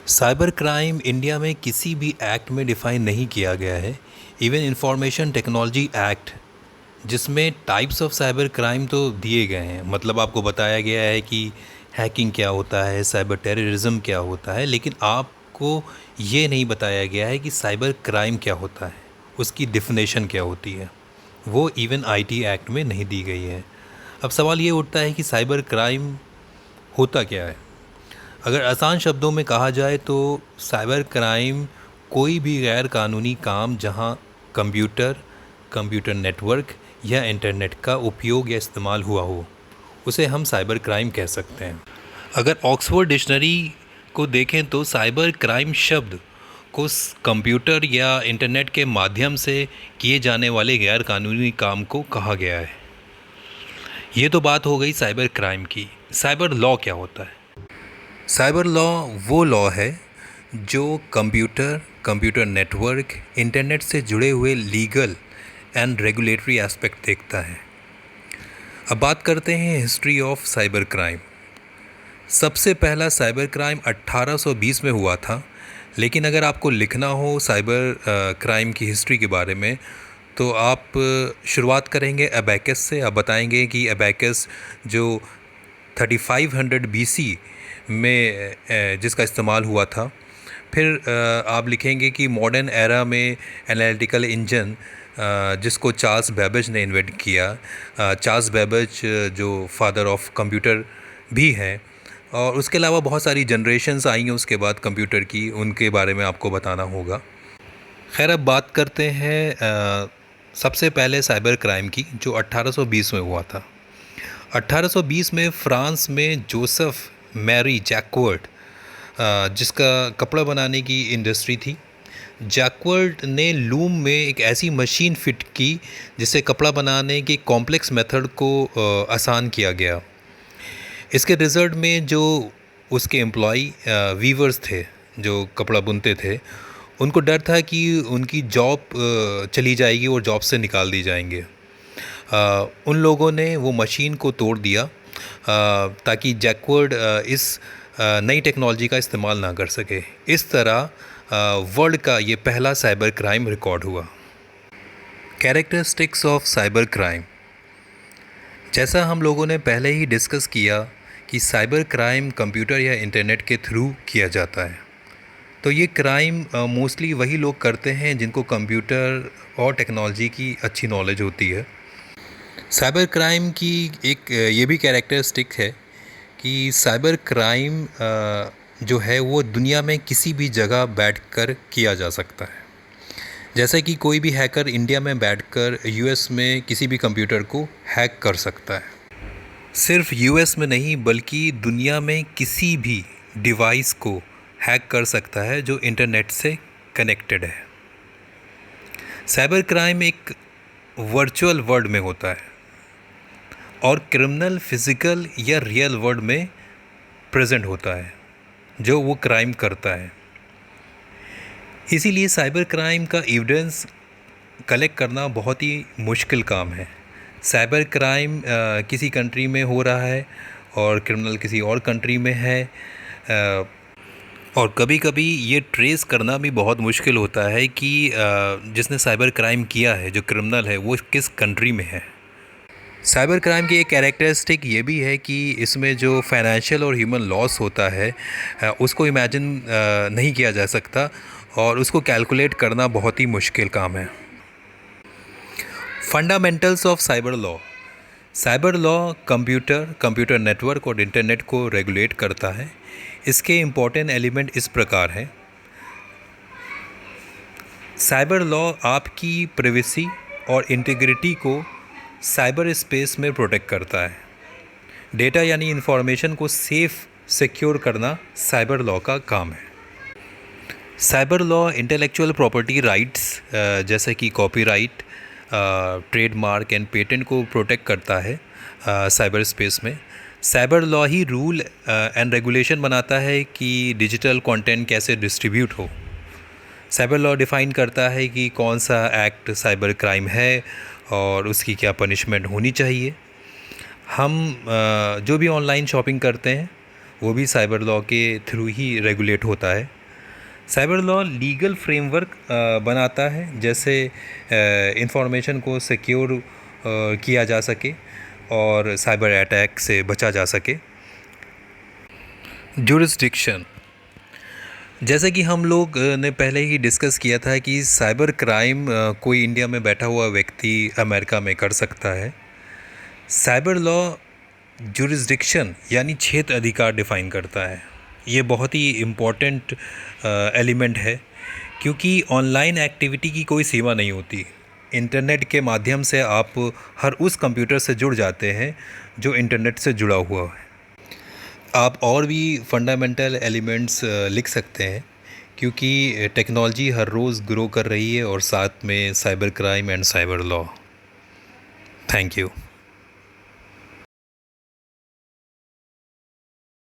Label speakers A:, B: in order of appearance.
A: Cyber crime India में किसी भी एक्ट में डिफ़ाइन नहीं किया गया है। इवन इंफॉर्मेशन टेक्नोलॉजी एक्ट, जिसमें टाइप्स ऑफ साइबर क्राइम तो दिए गए हैं, मतलब आपको बताया गया है कि हैकिंग क्या होता है, साइबर टेररिज्म क्या होता है, लेकिन आपको ये नहीं बताया गया है कि साइबर क्राइम क्या होता है, उसकी डिफिनेशन क्या होती है। वो इवन आईटी एक्ट में नहीं दी गई है। अब सवाल ये उठता है कि साइबर क्राइम होता क्या है। अगर आसान शब्दों में कहा जाए तो साइबर क्राइम कोई भी गैर कानूनी काम जहां कंप्यूटर, कंप्यूटर नेटवर्क या इंटरनेट का उपयोग या इस्तेमाल हुआ हो, उसे हम साइबर क्राइम कह सकते हैं। अगर ऑक्सफोर्ड डिक्शनरी को देखें तो साइबर क्राइम शब्द को कंप्यूटर या इंटरनेट के माध्यम से किए जाने वाले गैर कानूनी काम को कहा गया है। ये तो बात हो गई साइबर क्राइम की। साइबर लॉ क्या होता है? साइबर लॉ वो लॉ है जो कंप्यूटर, कंप्यूटर नेटवर्क, इंटरनेट से जुड़े हुए लीगल एंड रेगुलेटरी एस्पेक्ट देखता है। अब बात करते हैं हिस्ट्री ऑफ साइबर क्राइम। सबसे पहला साइबर क्राइम 1820 में हुआ था, लेकिन अगर आपको लिखना हो साइबर क्राइम की हिस्ट्री के बारे में तो आप शुरुआत करेंगे अबैकस से। आप बताएंगे कि अबैकस जो 3500 बीसी में जिसका इस्तेमाल हुआ था। फिर आप लिखेंगे कि मॉडर्न एरा में एनालिटिकल इंजन जिसको चार्ल्स बेबेज ने इन्वेंट किया। चार्ल्स बेबेज जो फादर ऑफ कंप्यूटर भी हैं, और उसके अलावा बहुत सारी जनरेशन्स आई हैं उसके बाद कंप्यूटर की, उनके बारे में आपको बताना होगा। खैर, अब बात करते हैं सबसे पहले साइबर क्राइम की, जो 1820 में हुआ था। 1820 में फ्रांस में जोसेफ मैरी जैक्वर्ड, जिसका कपड़ा बनाने की इंडस्ट्री थी, जैक्वर्ड ने लूम में एक ऐसी मशीन फिट की जिससे कपड़ा बनाने के कॉम्प्लेक्स मेथड को आसान किया गया। इसके रिज़ल्ट में जो उसके एम्प्लॉई वीवर्स थे, जो कपड़ा बुनते थे, उनको डर था कि उनकी जॉब चली जाएगी और जॉब से निकाल दी जाएंगे। उन लोगों ने वो मशीन को तोड़ दिया ताकि जैकवर्ड इस नई टेक्नोलॉजी का इस्तेमाल ना कर सके। इस तरह वर्ल्ड का ये पहला साइबर क्राइम रिकॉर्ड हुआ। कैरेक्टरिस्टिक्स ऑफ साइबर क्राइम, जैसा हम लोगों ने पहले ही डिस्कस किया कि साइबर क्राइम कंप्यूटर या इंटरनेट के थ्रू किया जाता है। तो ये क्राइम मोस्टली वही लोग करते हैं जिनको कंप्यूटर और टेक्नोलॉजी की अच्छी नॉलेज होती है। साइबर क्राइम की एक ये भी कैरेक्टरिस्टिक है कि साइबर क्राइम जो है वो दुनिया में किसी भी जगह बैठकर किया जा सकता है। जैसे कि कोई भी हैकर इंडिया में बैठकर यूएस में किसी भी कंप्यूटर को हैक कर सकता है। सिर्फ यूएस में नहीं बल्कि दुनिया में किसी भी डिवाइस को हैक कर सकता है जो इंटरनेट से कनेक्टेड है। साइबर क्राइम एक वर्चुअल वर्ल्ड में होता है और क्रिमिनल फिज़िकल या रियल वर्ल्ड में प्रेजेंट होता है जो वो क्राइम करता है। इसीलिए साइबर क्राइम का एविडेंस कलेक्ट करना बहुत ही मुश्किल काम है। साइबर क्राइम किसी कंट्री में हो रहा है और क्रिमिनल किसी और कंट्री में है, और कभी कभी ये ट्रेस करना भी बहुत मुश्किल होता है कि जिसने साइबर क्राइम किया है, जो क्रिमिनल है, वो किस कंट्री में है। साइबर क्राइम की एक कैरेक्टरिस्टिक ये भी है कि इसमें जो फाइनेंशियल और ह्यूमन लॉस होता है उसको इमेजिन नहीं किया जा सकता और उसको कैलकुलेट करना बहुत ही मुश्किल काम है। Fundamentals of cyber law. Cyber law computer, computer network और इंटरनेट को रेगुलेट करता है। इसके इम्पोर्टेंट एलिमेंट इस प्रकार हैं। साइबर लॉ आपकी प्राइवेसी और इंटीग्रिटी को साइबर स्पेस में प्रोटेक्ट करता है। डेटा यानी इंफॉर्मेशन को सेफ सिक्योर करना साइबर लॉ का काम है। Cyber law intellectual property rights जैसे कि कॉपीराइट, ट्रेडमार्क एंड पेटेंट को प्रोटेक्ट करता है साइबर स्पेस में। Cyber law he rule and regulation बनाता है कि डिजिटल कंटेंट कैसे डिस्ट्रीब्यूट हो। साइबर लॉ डिफ़ाइन करता है कि कौन सा एक्ट साइबर क्राइम है और उसकी क्या पनिशमेंट होनी चाहिए। हम जो भी ऑनलाइन शॉपिंग करते हैं वो भी साइबर लॉ के थ्रू ही रेगुलेट होता है। साइबर लॉ लीगल फ्रेमवर्क बनाता है, जैसे इंफॉर्मेशन को सिक्योर किया जा सके और साइबर अटैक से बचा जा सके। जुरिस्डिक्शन, जैसे कि हम लोग ने पहले ही डिस्कस किया था कि साइबर क्राइम कोई इंडिया में बैठा हुआ व्यक्ति अमेरिका में कर सकता है। साइबर लॉ जुरिस्डिक्शन यानी क्षेत्र अधिकार डिफ़ाइन करता है। ये बहुत ही इम्पोर्टेंट एलिमेंट है, क्योंकि ऑनलाइन एक्टिविटी की कोई सीमा नहीं होती। इंटरनेट के माध्यम से आप हर उस कंप्यूटर से जुड़ जाते हैं जो इंटरनेट से जुड़ा हुआ है। आप और भी फंडामेंटल एलिमेंट्स लिख सकते हैं, क्योंकि टेक्नोलॉजी हर रोज़ ग्रो कर रही है और साथ में cyber crime and cyber law. Thank you.